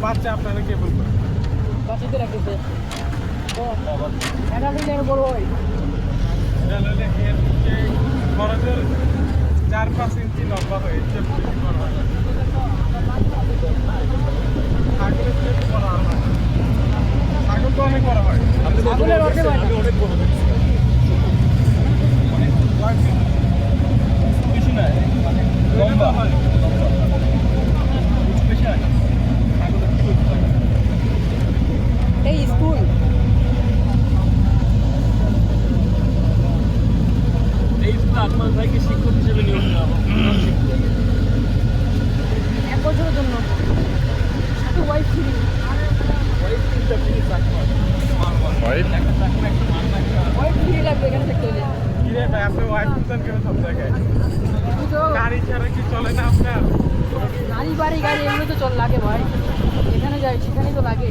বাচ্চা আপনারা কে বলবেন? বাচ্চাদের রাখতেছে এটা দিলে বড় হয় খরচের 4-5 ইঞ্চি লম্বা হয়ে ছাগলের চেয়ে বড় হয় না। ছাগল তো অনেক বড় হয়। ছাগলের অর্ধেক হয় না। অনেক বড় বেশি না লম্বা হয় বেশি হয় না। ছাগলের খুব এই স্কুল এই স্কুলে আকমাল ভাইকে শিক্ষক হিসেবে নিয়োগ দেওয়া হবে। 1 বছরের জন্য সাথে ওয়াইফ ফ্রি ওয়াইফ ফ্রি লাগবে এখানে থাকতে হলে কিরে ভাই আপনি ওয়াইফ কিনতেন কেন সব জায়গায়? গাড়ি ছাড়া কি চলে না আপনার? নারী বাড়ি গাড়ি এগুলো তো চল লাগে ভাই, যেখানে যাই সেখানেই তো লাগে।